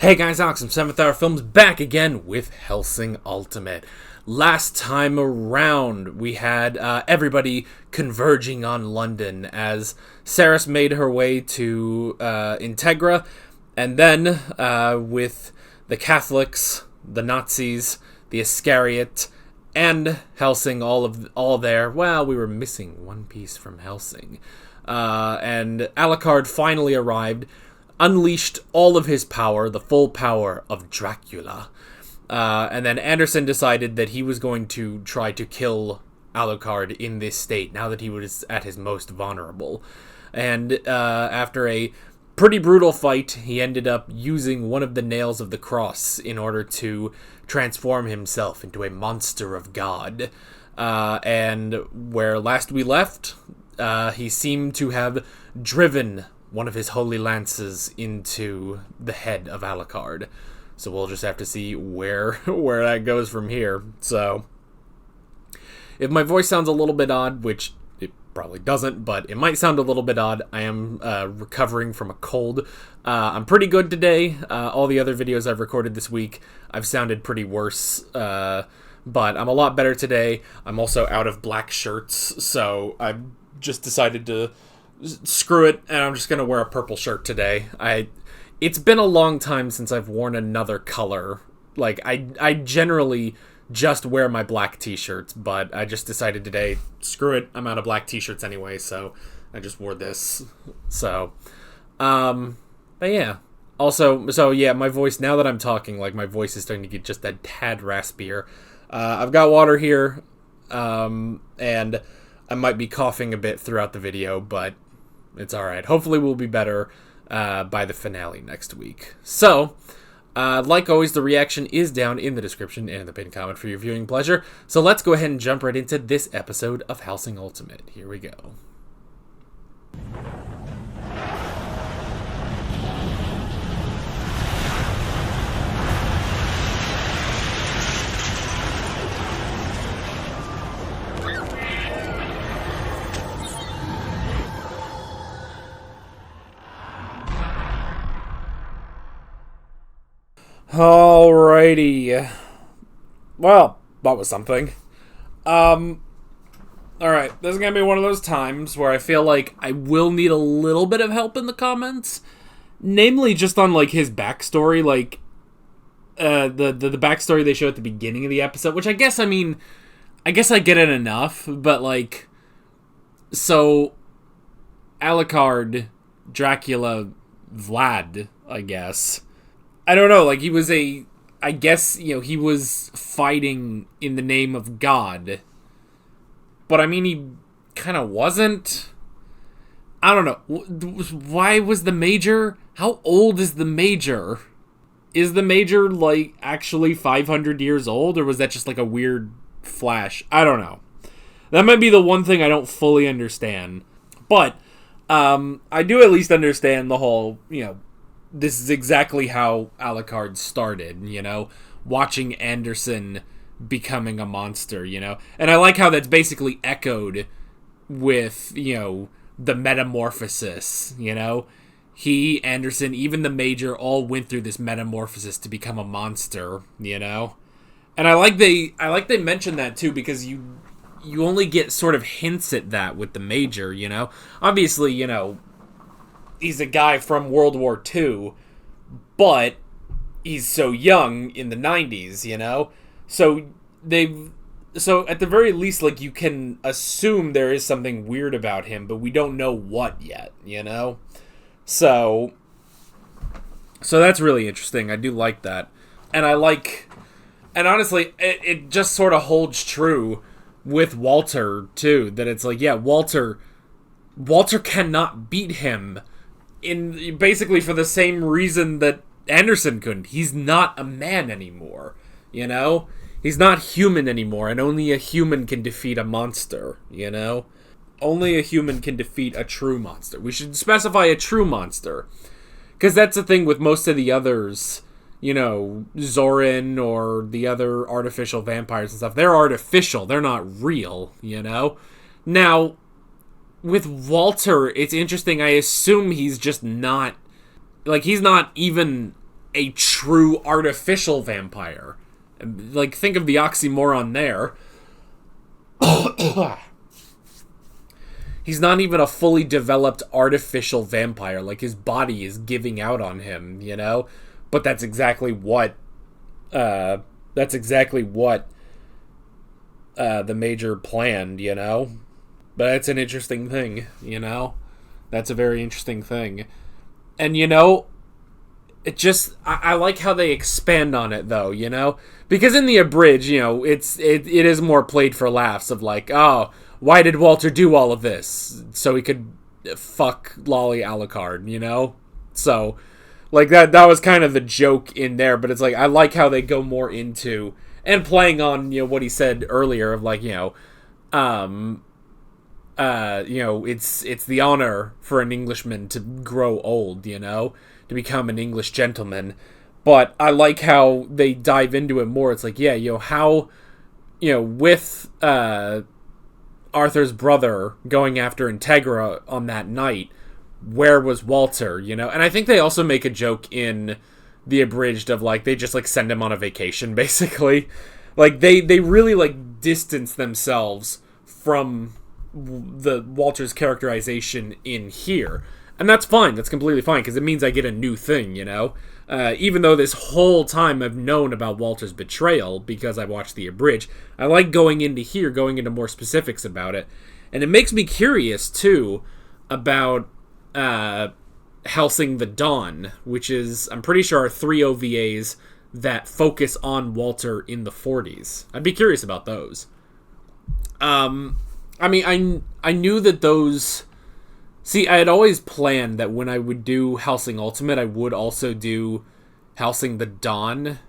Hey guys, Alex from 7th Hour Films back again with Hellsing Ultimate. Last time around, we had everybody converging on London as Saris made her way to Integra, and then with the Catholics, the Nazis, the Iscariot, and Hellsing all there. Well, we were missing one piece from Hellsing. And Alucard finally arrived, unleashed all of his power, the full power of Dracula. And then Anderson decided that he was going to try to kill Alucard in this state, now that he was at his most vulnerable. And after a pretty brutal fight, he ended up using one of the nails of the cross in order to transform himself into a monster of God. And where last we left, he seemed to have driven one of his holy lances into the head of Alucard. So we'll just have to see where that goes from here. So if my voice sounds a little bit odd, which it probably doesn't, but it might sound a little bit odd, I am recovering from a cold. I'm pretty good today. All the other videos I've recorded this week, I've sounded pretty worse. But I'm a lot better today. I'm also out of black shirts, so I've just decided to screw it, and I'm just gonna wear a purple shirt today. It's been a long time since I've worn another color. Like, I generally just wear my black t-shirts, but I just decided today, screw it, I'm out of black t-shirts anyway, so I just wore this. So, but yeah. Also, so yeah, my voice, now that I'm talking, like, my voice is starting to get just a tad raspier. I've got water here, and I might be coughing a bit throughout the video, but it's alright. Hopefully we'll be better by the finale next week. So, like always, the reaction is down in the description and in the pinned comment for your viewing pleasure. So let's go ahead and jump right into this episode of Hellsing Ultimate. Here we go. Alrighty. Well, that was something. Alright, this is gonna be one of those times where I feel like I will need a little bit of help in the comments. Namely, just on, like, his backstory, like, the backstory they show at the beginning of the episode, which I guess I get it enough, but, like, so, Alucard, Dracula, Vlad, I guess, I don't know, like, he was I guess, you know, he was fighting in the name of God. But, I mean, he kind of wasn't. I don't know. Why was the Major? How old is the Major? Is the Major, like, actually 500 years old? Or was that just, like, a weird flash? I don't know. That might be the one thing I don't fully understand. But, I do at least understand the whole, you know, this is exactly how Alucard started, you know, watching Anderson becoming a monster, you know, and I like how that's basically echoed with, you know, the metamorphosis, you know, Anderson, even the Major all went through this metamorphosis to become a monster, you know, and I like they mention that too, because you only get sort of hints at that with the Major, you know, obviously, you know, he's a guy from World War II, but he's so young in the 90s, you know? So at the very least, like, you can assume there is something weird about him, but we don't know what yet, you know? So that's really interesting. I do like that. And honestly, it just sort of holds true with Walter, too, that it's like, yeah, Walter cannot beat him in basically for the same reason that Anderson couldn't. He's not a man anymore, you know? He's not human anymore, and only a human can defeat a monster, you know? Only a human can defeat a true monster. We should specify a true monster, because that's the thing with most of the others, you know, Zorin or the other artificial vampires and stuff. They're artificial, they're not real, you know? Now, with Walter, it's interesting. I assume he's just not, like, he's not even a true artificial vampire. Like, think of the oxymoron there. He's not even a fully developed artificial vampire. Like, his body is giving out on him, you know? But that's exactly what the Major planned, you know? But it's an interesting thing, you know? That's a very interesting thing. And, you know, it just... I like how they expand on it, though, you know? Because in the abridged, you know, it is more played for laughs of like, oh, why did Walter do all of this? So he could fuck Lolly Alucard, you know? So, like, that was kind of the joke in there, but it's like, I like how they go more into, and playing on, you know, what he said earlier of like, you know, it's the honor for an Englishman to grow old, you know, to become an English gentleman. But I like how they dive into it more. It's like, yeah, you know, how, you know, with Arthur's brother going after Integra on that night, where was Walter, you know? And I think they also make a joke in the abridged of like, they just like send him on a vacation, basically. Like, they really like distance themselves from the Walter's characterization in here. And that's fine. That's completely fine, because it means I get a new thing, you know? Even though this whole time I've known about Walter's betrayal because I watched the abridged, I like going into more specifics about it. And it makes me curious, too, about Hellsing the Dawn, which is, I'm pretty sure, are 3 OVAs that focus on Walter in the 40s. I'd be curious about those. I mean, I knew that those... See, I had always planned that when I would do Hellsing Ultimate, I would also do Hellsing the Dawn.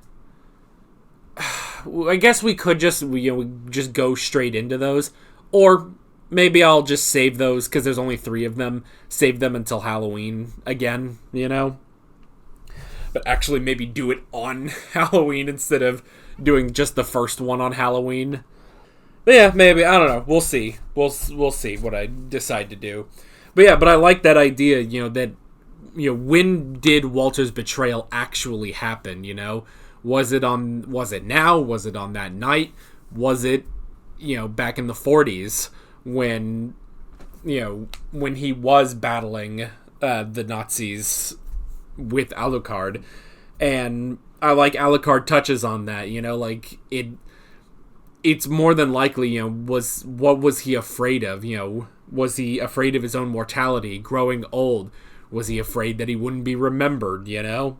I guess we could just, you know, just go straight into those. Or maybe I'll just save those, because there's only 3 of them. Save them until Halloween again, you know? But actually maybe do it on Halloween instead of doing just the first one on Halloween. But yeah, maybe. I don't know. We'll see. We'll see what I decide to do. But yeah, but I like that idea, you know, that, you know, when did Walter's betrayal actually happen, you know? Was it now? Was it on that night? Was it, you know, back in the 40s when, you know, when he was battling the Nazis with Alucard? And I like Alucard touches on that, you know, like, it's more than likely, you know, what was he afraid of, you know? Was he afraid of his own mortality, growing old? Was he afraid that he wouldn't be remembered, you know?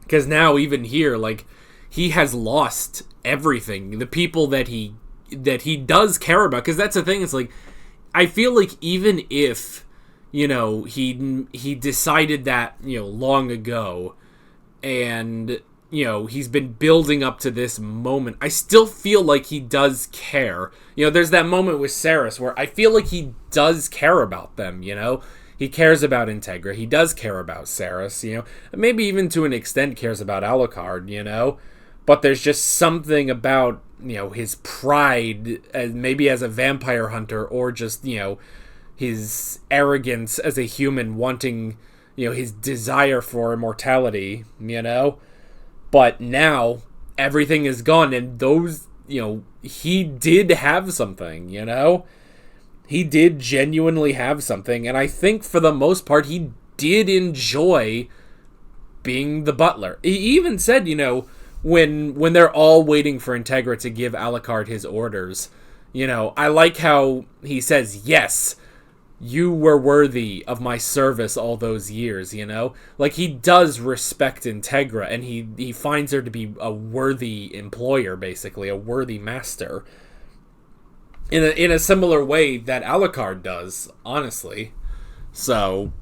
Because now, even here, like, he has lost everything. The people that he does care about. Because that's the thing, it's like, I feel like even if, you know, he decided that, you know, long ago, and, you know, he's been building up to this moment, I still feel like he does care. You know, there's that moment with Saris where I feel like he does care about them, you know? He cares about Integra. He does care about Saris, you know? Maybe even to an extent cares about Alucard, you know? But there's just something about, you know, his pride, maybe as a vampire hunter, or just, you know, his arrogance as a human wanting, you know, his desire for immortality, you know? But now, everything is gone, and those, you know, he did have something, you know? He did genuinely have something, and I think for the most part, he did enjoy being the butler. He even said, you know, when they're all waiting for Integra to give Alucard his orders, you know, I like how he says, yes, you were worthy of my service all those years, you know? Like, he does respect Integra, and he finds her to be a worthy employer, basically, a worthy master. In a similar way that Alucard does, honestly. So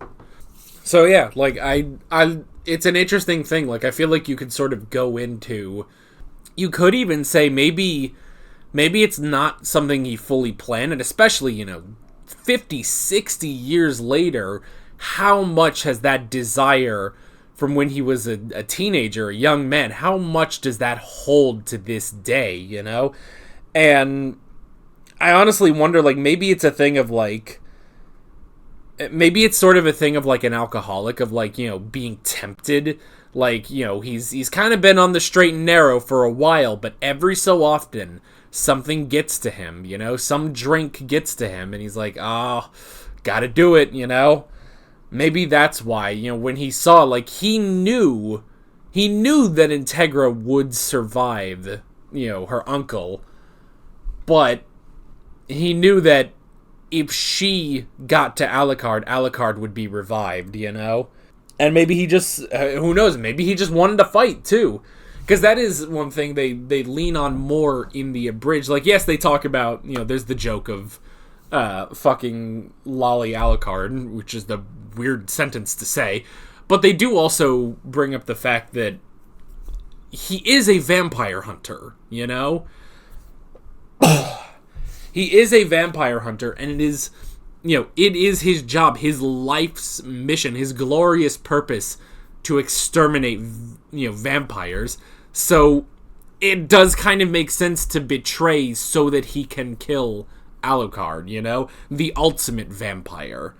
yeah, like, I it's an interesting thing. Like, I feel like you could sort of go into... You could even say maybe it's not something he fully planned, and especially, you know, 50, 60 years later, how much has that desire from when he was a teenager, a young man, how much does that hold to this day, you know? And I honestly wonder, like, maybe it's a thing of, like, maybe it's sort of a thing of, like, an alcoholic, of, like, you know, being tempted. Like, he's kind of been on the straight and narrow for a while, but every so often something gets to him, some drink gets to him, and he's like, oh, gotta do it, Maybe that's why, when he saw, like, he knew that Integra would survive, her uncle, but he knew that if she got to Alucard would be revived, And maybe he just, who knows, maybe he just wanted to fight, too. Because that is one thing they lean on more in the abridged. Like, yes, they talk about, there's the joke of fucking Lolly Alucard, which is the weird sentence to say. But they do also bring up the fact that he is a vampire hunter, He is a vampire hunter, and it is his job, his life's mission, his glorious purpose to exterminate, vampires. So it does kind of make sense to betray so that he can kill Alucard, the ultimate vampire,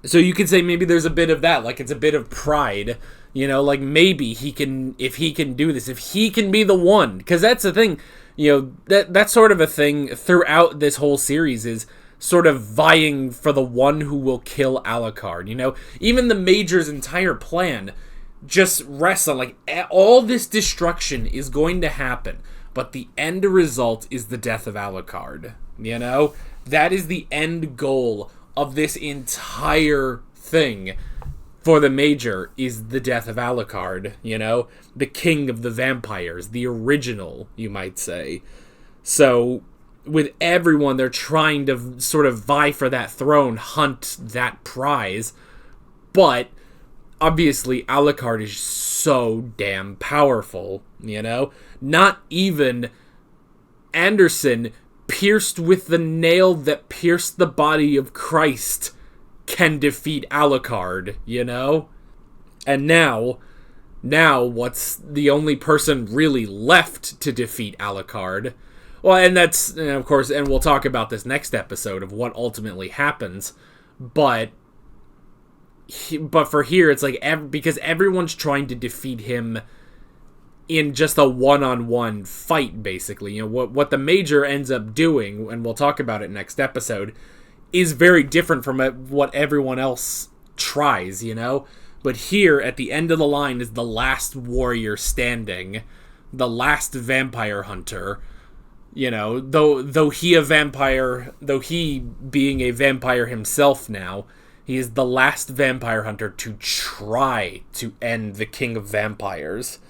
So you could say maybe there's a bit of that, like it's a bit of pride, like maybe if he can do this, if he can be the one, because that's the thing, that's sort of a thing throughout this whole series is sort of vying for the one who will kill Alucard, Even the Major's entire plan just rests on, like, all this destruction is going to happen, but the end result is the death of Alucard, That is the end goal of this entire thing for the Major, is the death of Alucard, the king of the vampires, the original, you might say. So with everyone, they're trying to sort of vie for that throne, hunt that prize, but obviously Alucard is so damn powerful, Not even Anderson, pierced with the nail that pierced the body of Christ, can defeat Alucard, And now what's the only person really left to defeat Alucard? Well, and that's, and of course, and we'll talk about this next episode of what ultimately happens, but for here, it's like, because everyone's trying to defeat him in just a one-on-one fight, basically. What the Major ends up doing, and we'll talk about it next episode, is very different from what everyone else tries, But here, at the end of the line, is the last warrior standing, the last vampire hunter, though he being a vampire himself now, he is the last vampire hunter to try to end the king of vampires.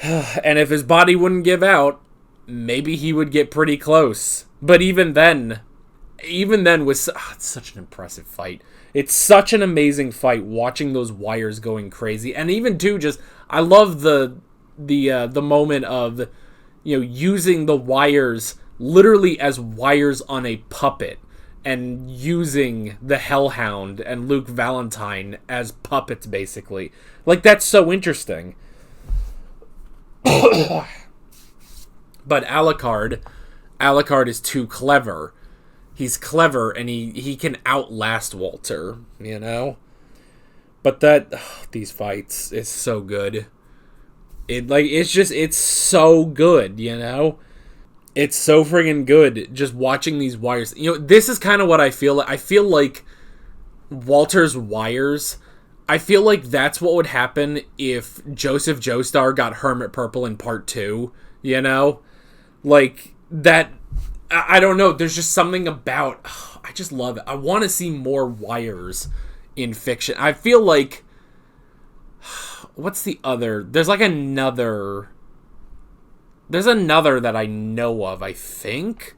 And if his body wouldn't give out, maybe he would get pretty close. But even then it's such an impressive fight. It's such an amazing fight, watching those wires going crazy. And even too, just, I love the moment of, using the wires literally as wires on a puppet, and using the Hellhound and Luke Valentine as puppets, basically. Like, that's so interesting. But Alucard is too clever. He's clever, and he can outlast Walter, But these fights is so good. It's so good, It's so friggin' good just watching these wires. This is kind of what I feel like. I feel like Walter's wires, I feel like that's what would happen if Joseph Joestar got Hermit Purple in part 2, Like, that, I don't know, there's just something about, I just love it. I want to see more wires in fiction. I feel like, what's the other, there's another that I know of, I think.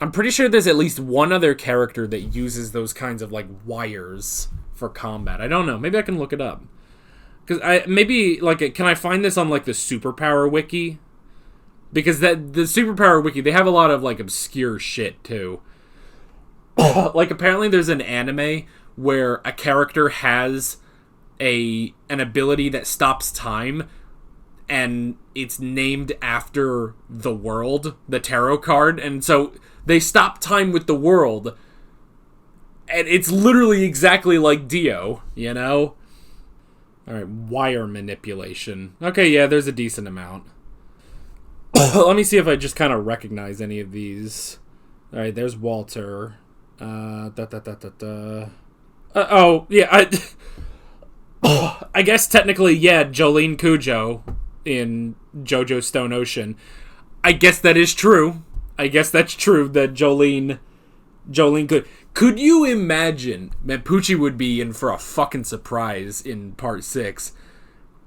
I'm pretty sure there's at least one other character that uses those kinds of, wires for combat. I don't know. Maybe I can look it up. Because can I find this on, the Superpower Wiki? Because the Superpower Wiki, they have a lot of, obscure shit, too. Apparently there's an anime where a character has an ability that stops time, and it's named after the world, the tarot card, and so they stop time with the world, and it's literally exactly like Dio, Alright, wire manipulation. Okay, yeah, there's a decent amount. Let me see if I just kind of recognize any of these. Alright, there's Walter. Oh, yeah, I guess technically, yeah, Jolene Cujo in JoJo Stone Ocean. I guess that is true. I guess that's true that Jolene could you imagine, man, Poochie would be in for a fucking surprise in part 6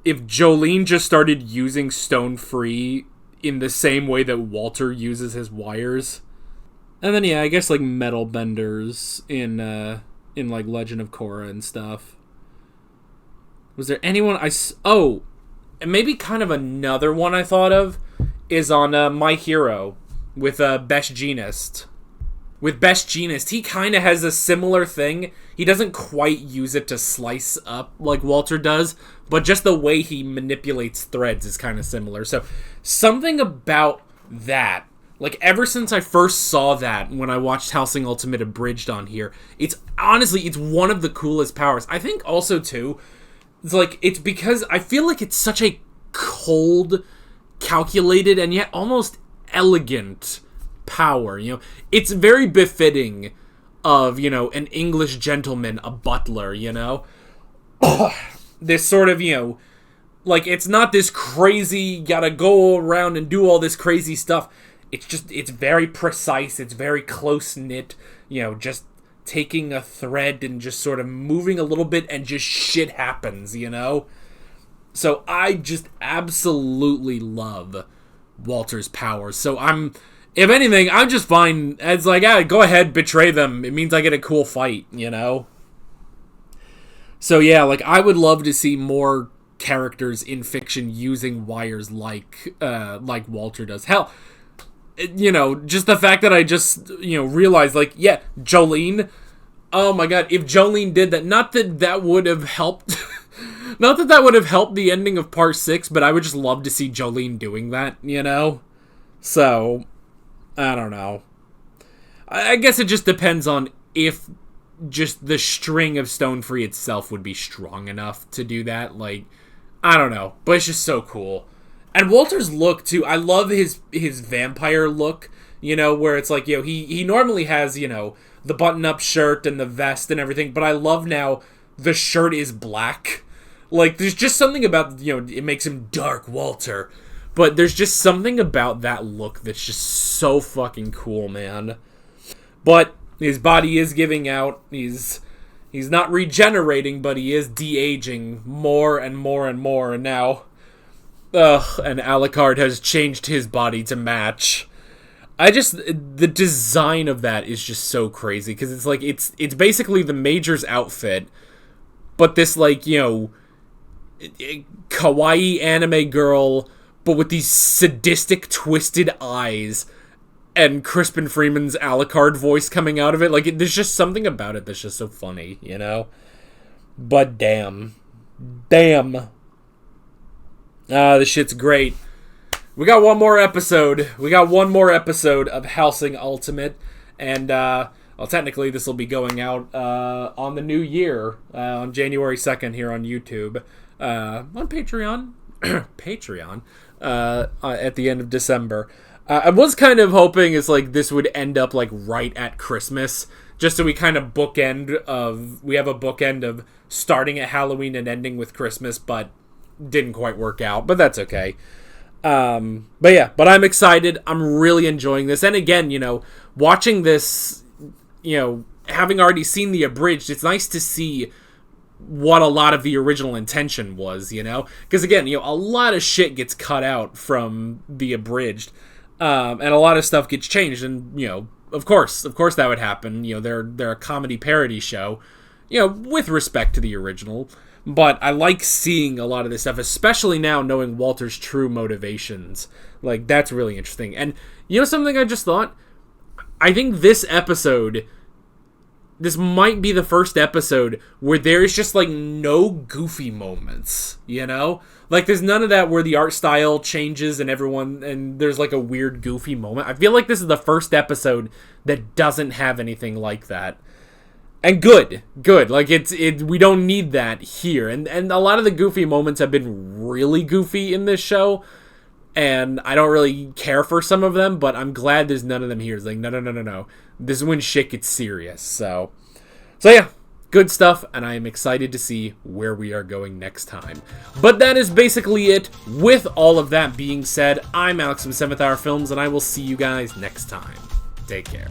if Jolene just started using Stone Free in the same way that Walter uses his wires. And then, yeah, I guess, like, metal benders in like, Legend of Korra and stuff. Was there anyone oh, and maybe kind of another one I thought of is on My Hero with Best Jeanist. With Best Jeanist, he kind of has a similar thing. He doesn't quite use it to slice up like Walter does, but just the way he manipulates threads is kind of similar. So, something about that, like, ever since I first saw that when I watched Hellsing Ultimate Abridged on here, it's one of the coolest powers. I think also, too, it's because I feel like it's such a cold, calculated, and yet almost elegant power. It's very befitting of, an English gentleman, a butler, this sort of, it's not this crazy, gotta go around and do all this crazy stuff. It's very precise, it's very close-knit, just taking a thread and just sort of moving a little bit and just shit happens, So I just absolutely love Walter's powers. So if anything, I'm just fine. It's like, go ahead, betray them. It means I get a cool fight, So yeah, I would love to see more characters in fiction using wires like Walter does. Hell, just the fact that I just, realized, Jolene, oh my god, if Jolene did that, not that that would have helped, not that that would have helped the ending of part 6, but I would just love to see Jolene doing that, So, I don't know. I guess it just depends on if just the string of Stone Free itself would be strong enough to do that, I don't know, but it's just so cool. And Walter's look, too, I love his vampire look, where it's he normally has, the button-up shirt and the vest and everything, but I love now the shirt is black. There's just something about, it makes him Dark Walter, but there's just something about that look that's just so fucking cool, man. But his body is giving out, he's not regenerating, but he is de-aging more and more and more, and now... and Alucard has changed his body to match. The design of that is just so crazy, because it's basically the Major's outfit, but this, kawaii anime girl, but with these sadistic, twisted eyes, and Crispin Freeman's Alucard voice coming out of it. There's just something about it that's just so funny, But damn. This shit's great. We got one more episode. Of Hellsing Ultimate. And, technically this will be going out on the new year, on January 2nd here on YouTube. On Patreon. Patreon. At the end of December. I was kind of hoping this would end up, right at Christmas. Just so we kind of we have a bookend of starting at Halloween and ending with Christmas, but... didn't quite work out, but that's okay. But I'm excited. I'm really enjoying this. And again, watching this, having already seen the abridged, it's nice to see what a lot of the original intention was, because again, a lot of shit gets cut out from the abridged, and a lot of stuff gets changed, and, of course that would happen. They're a comedy parody show, with respect to the original. But I like seeing a lot of this stuff, especially now knowing Walter's true motivations. That's really interesting. And, something I just thought? I think this might be the first episode where there's just, no goofy moments, There's none of that where the art style changes and there's, a weird goofy moment. I feel like this is the first episode that doesn't have anything like that. And good. Like, we don't need that here. And a lot of the goofy moments have been really goofy in this show, and I don't really care for some of them, but I'm glad there's none of them here. It's like, no. This is when shit gets serious. So yeah, good stuff, and I am excited to see where we are going next time. But that is basically it. With all of that being said, I'm Alex from 7th Hour Films, and I will see you guys next time. Take care.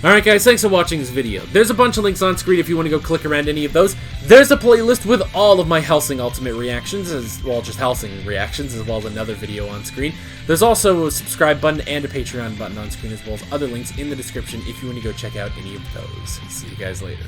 Alright guys, thanks for watching this video. There's a bunch of links on screen if you want to go click around any of those. There's a playlist with all of my Hellsing Ultimate reactions, as well, just Hellsing reactions, as well as another video on screen. There's also a subscribe button and a Patreon button on screen, as well as other links in the description if you want to go check out any of those. See you guys later.